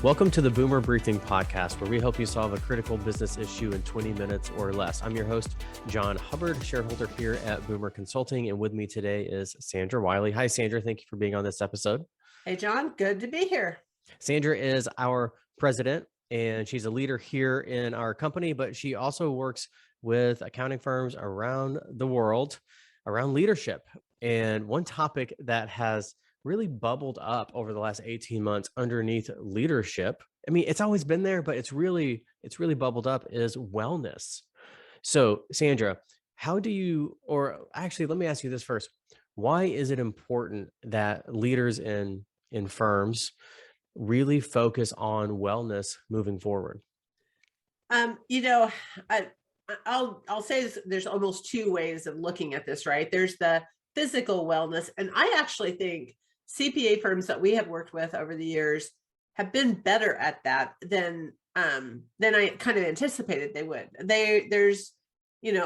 Welcome to the Boomer Briefing Podcast, where we help you solve a critical business issue in 20 minutes or less. I'm your host, Jon Hubbard, shareholder here at Boomer Consulting, and with me today is Sandra Wiley. Hi, Sandra. Thank you for being on this episode. Hey, Jon. Good to be here. Sandra is our president, and she's a leader here in our company, but she also works with accounting firms around the world around leadership. And one topic that has really bubbled up over the last 18 months underneath leadership. I mean, it's always been there, but it's really bubbled up is wellness. So, Sandra, how do you, or actually, let me ask you this first. Why is it important that leaders in firms really focus on wellness moving forward? I'll say there's almost two ways of looking at this, right? There's the physical wellness, and I actually think CPA firms that we have worked with over the years have been better at that than I kind of anticipated they would. There's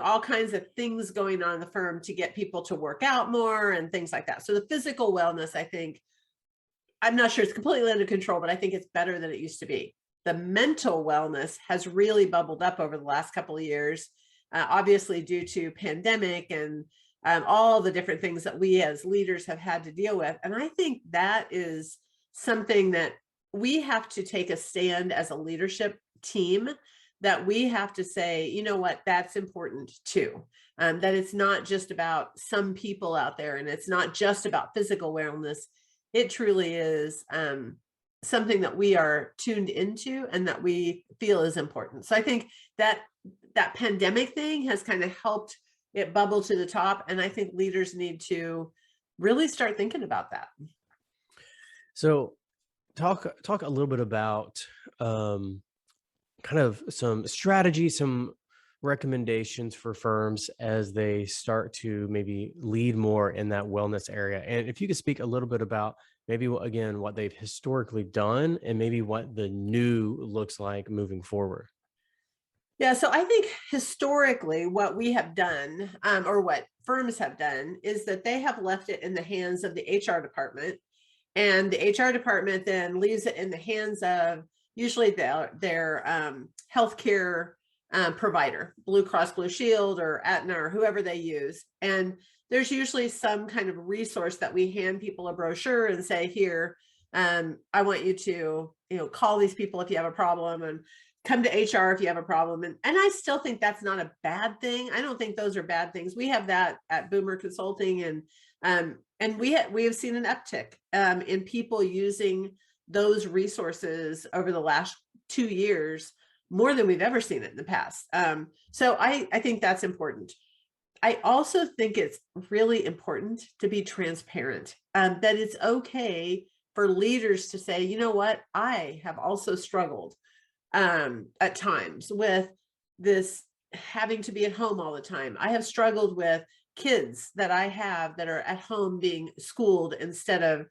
all kinds of things going on in the firm to get people to work out more and things like that. So the physical wellness, I think, I'm not sure it's completely under control, but I think it's better than it used to be. The mental wellness has really bubbled up over the last couple of years, obviously due to pandemic and all the different things that we as leaders have had to deal with. And I think that is something that we have to take a stand as a leadership team, that we have to say, you know what, that's important too. That it's not just about some people out there, and it's not just about physical wellness. It truly is something that we are tuned into and that we feel is important. So I think that pandemic thing has kind of helped it bubble to the top. And I think leaders need to really start thinking about that. So talk a little bit about kind of some strategy, some recommendations for firms as they start to maybe lead more in that wellness area. And if you could speak a little bit about maybe, again, what they've historically done and maybe what the new looks like moving forward. Yeah, so I think historically what we have done, or what firms have done, is that they have left it in the hands of the HR department, and the HR department then leaves it in the hands of usually their healthcare provider, Blue Cross Blue Shield or Aetna or whoever they use. And there's usually some kind of resource that we hand people a brochure and say, here, I want you to call these people if you have a problem, and come to HR if you have a problem. And I still think that's not a bad thing. I don't think those are bad things. We have that at Boomer Consulting, and we have seen an uptick in people using those resources over the last 2 years, more than we've ever seen it in the past. So I think that's important. I also think it's really important to be transparent, that it's okay for leaders to say, you know what, I have also struggled at times with this having to be at home all the time. I have struggled with kids that I have that are at home being schooled instead of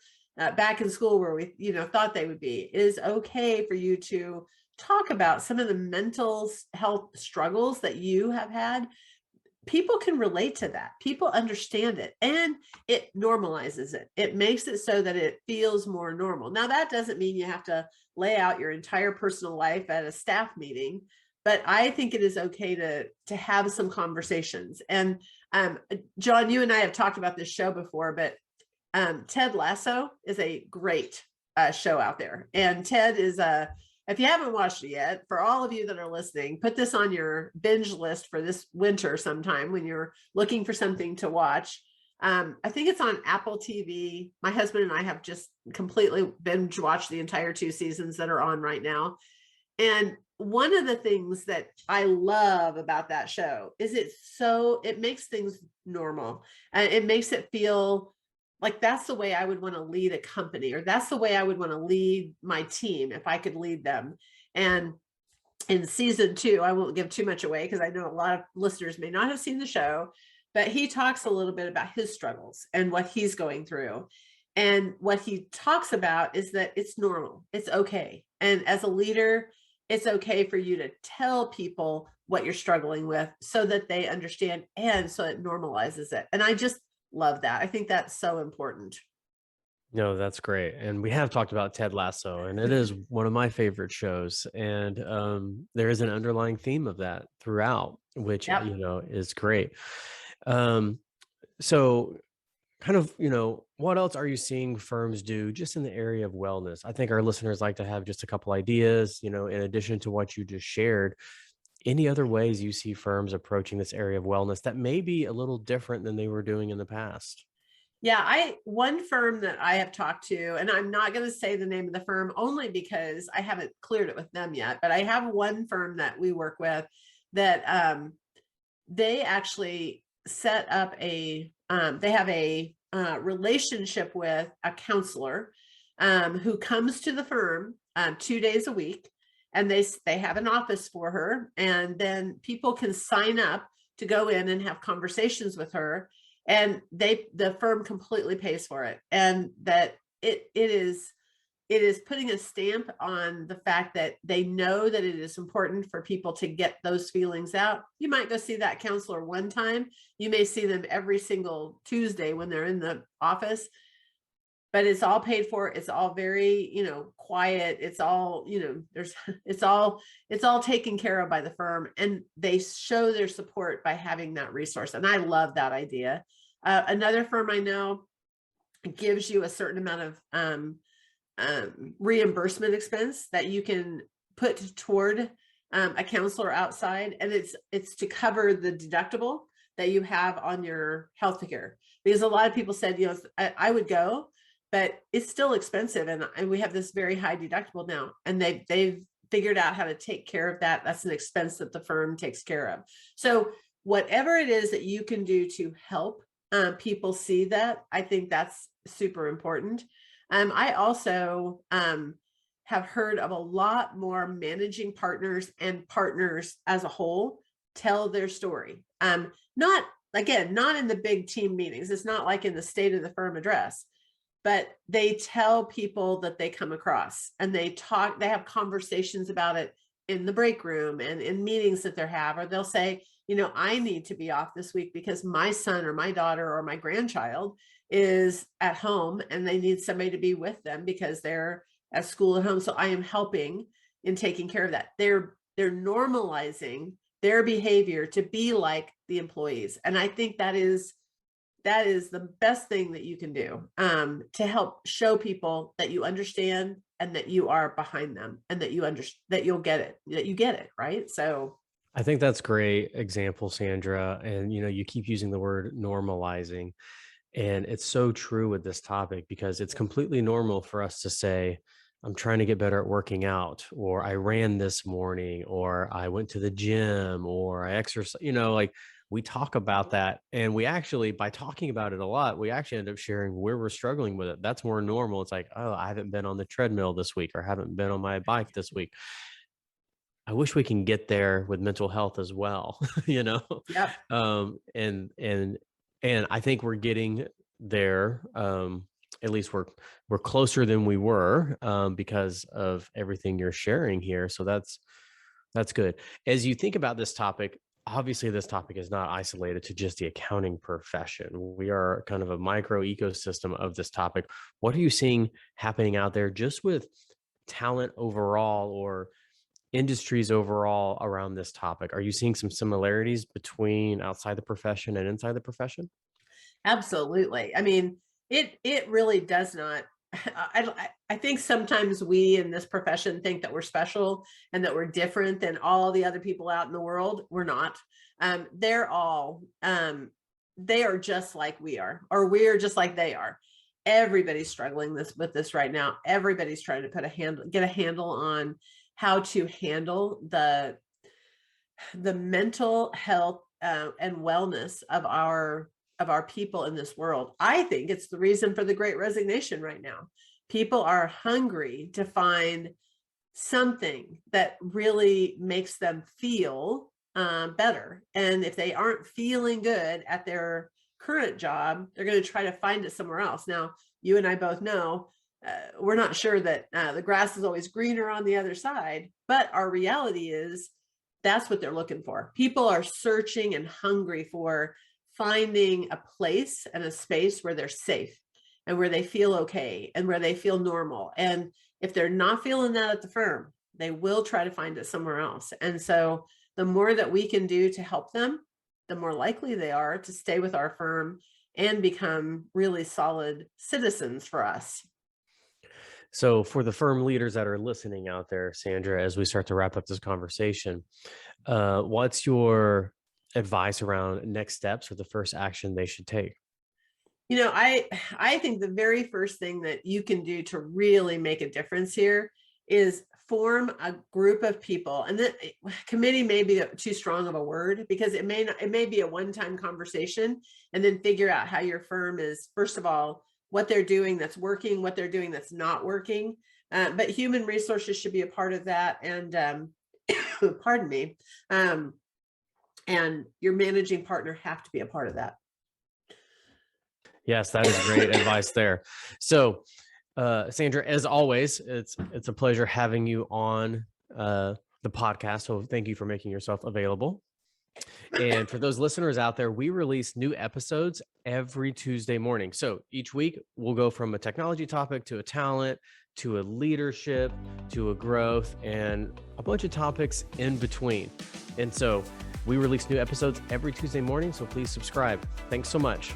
back in school where we thought they would be. It is okay for you to talk about some of the mental health struggles that you have had. People can relate to that. People understand it, and it normalizes it. It makes it so that it feels more normal. Now, that doesn't mean you have to lay out your entire personal life at a staff meeting, but I think it is okay to have some conversations. And Jon, you and I have talked about this show before, but Ted Lasso is a great show out there. And Ted is if you haven't watched it yet, for all of you that are listening, put this on your binge list for this winter sometime when you're looking for something to watch. I think it's on Apple TV. My husband and I have just completely binge watched the entire 2 seasons that are on right now. And one of the things that I love about that show is it makes things normal, and it makes it feel like that's the way I would want to lead a company, or that's the way I would want to lead my team if I could lead them. And in season 2, I won't give too much away because I know a lot of listeners may not have seen the show, but he talks a little bit about his struggles and what he's going through. And what he talks about is that it's normal, it's okay. And as a leader, it's okay for you to tell people what you're struggling with so that they understand, and so it normalizes it. And I just love that. I think that's so important. No, that's great. And we have talked about Ted Lasso, and it is one of my favorite shows. And there is an underlying theme of that throughout, which, Yep. is great. Um, so, kind of, what else are you seeing firms do just in the area of wellness? I think our listeners like to have just a couple ideas, in addition to what you just shared. Any other ways you see firms approaching this area of wellness that may be a little different than they were doing in the past? Yeah, one firm that I have talked to, and I'm not going to say the name of the firm only because I haven't cleared it with them yet, but I have one firm that we work with that they actually set up they have a relationship with a counselor who comes to the firm 2 days a week, and they have an office for her, and then people can sign up to go in and have conversations with her, and the firm completely pays for it, and that it is putting a stamp on the fact that they know that it is important for people to get those feelings out. You might go see that counselor one time. You may see them every single Tuesday when they're in the office, but it's all paid for. It's all very, quiet. It's all, there's, it's all taken care of by the firm, and they show their support by having that resource. And I love that idea. Another firm I know gives you a certain amount of reimbursement expense that you can put toward a counselor outside, and it's to cover the deductible that you have on your health care. Because a lot of people said, I would go, but it's still expensive, and we have this very high deductible now, and they've figured out how to take care of that. That's an expense that the firm takes care of. So whatever it is that you can do to help people see that, I think that's super important. I also have heard of a lot more managing partners and partners as a whole tell their story. Not in the big team meetings. It's not like in the state of the firm address, but they tell people that they come across, and they have conversations about it in the break room and in meetings that they have, or they'll say, I need to be off this week because my son or my daughter or my grandchild is at home and they need somebody to be with them because they're at school at home. So I am helping in taking care of that. They're normalizing their behavior to be like the employees. And I think that is the best thing that you can do to help show people that you understand and that you are behind them, and that that you get it, right? So I think that's great example, Sandra. And you keep using the word normalizing. And it's so true with this topic because it's completely normal for us to say, I'm trying to get better at working out, or I ran this morning, or I went to the gym, or I exercise, like we talk about that. And we actually, by talking about it a lot, we actually end up sharing where we're struggling with it. That's more normal. It's like, oh, I haven't been on the treadmill this week, or haven't been on my bike this week. I wish we can get there with mental health as well, you know? yep. And I think we're getting there. At least we're closer than we were because of everything you're sharing here. So that's good. As you think about this topic, obviously this topic is not isolated to just the accounting profession. We are kind of a micro ecosystem of this topic. What are you seeing happening out there just with talent overall, or industries overall around this topic? Are you seeing some similarities between outside the profession and inside the profession? Absolutely. I mean, it really does not. I think sometimes we in this profession think that we're special and that we're different than all the other people out in the world. We're not. They're all they are just like we are, or we are just like they are. Everybody's struggling with this right now. Everybody's trying to get a handle on how to handle the mental health and wellness of our people in this world. I think it's the reason for the great resignation right now. People are hungry to find something that really makes them feel better. And if they aren't feeling good at their current job, they're going to try to find it somewhere else. Now, you and I both know we're not sure that the grass is always greener on the other side, but our reality is that's what they're looking for. People are searching and hungry for finding a place and a space where they're safe and where they feel okay and where they feel normal. And if they're not feeling that at the firm, they will try to find it somewhere else. And so the more that we can do to help them, the more likely they are to stay with our firm and become really solid citizens for us. So for the firm leaders that are listening out there, Sandra, as we start to wrap up this conversation, what's your advice around next steps or the first action they should take? I think the very first thing that you can do to really make a difference here is form a group of people. And the committee may be too strong of a word, because it may be a one-time conversation, and then figure out how your firm is, first of all, what they're doing that's working, what they're doing that's not working. But human resources should be a part of that. And pardon me. And your managing partner have to be a part of that. Yes, that is great advice there. So, Sandra, as always, it's a pleasure having you on the podcast. So thank you for making yourself available. And for those listeners out there, we release new episodes every Tuesday morning. So each week we'll go from a technology topic to a talent, to a leadership, to a growth, and a bunch of topics in between. And so we release new episodes every Tuesday morning. So please subscribe. Thanks so much.